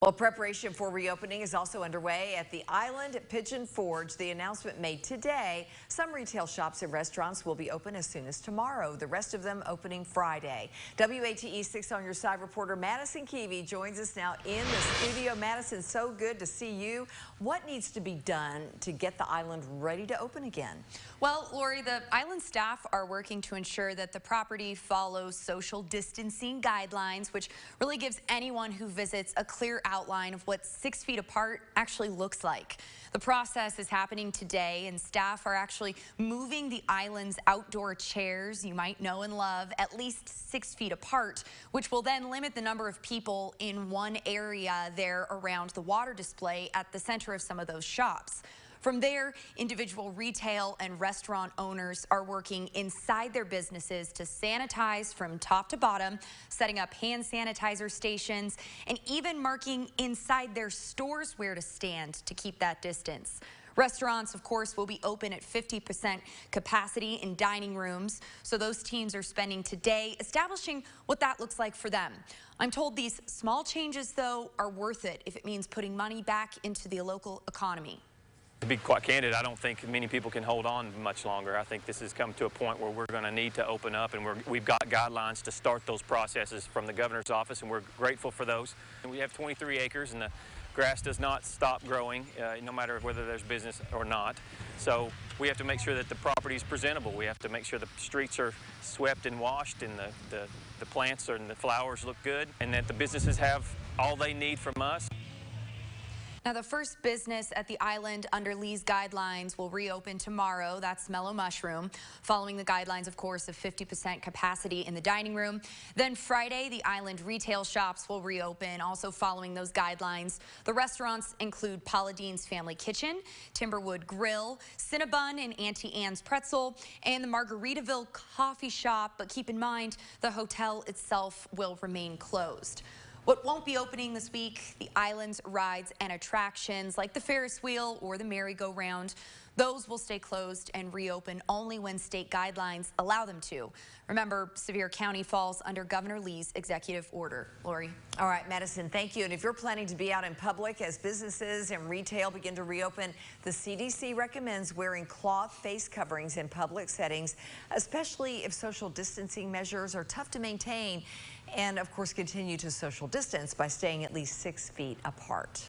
Well, preparation for reopening is also underway at the island at Pigeon Forge. The announcement made today. Some retail shops and restaurants will be open as soon as tomorrow. The rest of them opening Friday. WATE 6 on Your Side reporter Madison Keevy joins us now in the studio. Madison, so good to see you. What needs to be done to get the island ready to open again? Well, Lori, the island staff are working to ensure that the property follows social distancing guidelines, which really gives anyone who visits a clear outline of what 6 feet apart actually looks like. The process is happening today, and staff are actually moving the island's outdoor chairs, you might know and love, at least 6 feet apart, which will then limit the number of people in one area there around the water display at the center of some of those shops. From there, individual retail and restaurant owners are working inside their businesses to sanitize from top to bottom, setting up hand sanitizer stations, and even marking inside their stores where to stand to keep that distance. Restaurants, of course, will be open at 50% capacity in dining rooms, so those teams are spending today establishing what that looks like for them. I'm told these small changes, though, are worth it if it means putting money back into the local economy. To be quite candid, I don't think many people can hold on much longer. I think this has come to a point where we're going to need to open up, and we've got guidelines to start those processes from the governor's office, and we're grateful for those. And we have 23 acres, and the grass does not stop growing, no matter whether there's business or not. So we have to make sure that the property is presentable. We have to make sure the streets are swept and washed, and the plants and the flowers look good, and that the businesses have all they need from us. Now, the first business at the island under Lee's guidelines will reopen tomorrow. That's Mellow Mushroom, following the guidelines, of course, of 50% capacity in the dining room. Then Friday, the island retail shops will reopen, also following those guidelines. The restaurants include Paula Dean's Family Kitchen, Timberwood Grill, Cinnabon and Auntie Anne's Pretzel, and the Margaritaville Coffee Shop. But keep in mind, the hotel itself will remain closed. What won't be opening this week, the island's rides and attractions like the Ferris wheel or the merry-go-round. Those will stay closed and reopen only when state guidelines allow them to. Remember, Sevier County falls under Governor Lee's executive order. Lori. All right, Madison, thank you. And if you're planning to be out in public as businesses and retail begin to reopen, the CDC recommends wearing cloth face coverings in public settings, especially if social distancing measures are tough to maintain. And of course, continue to social distance by staying at least 6 feet apart.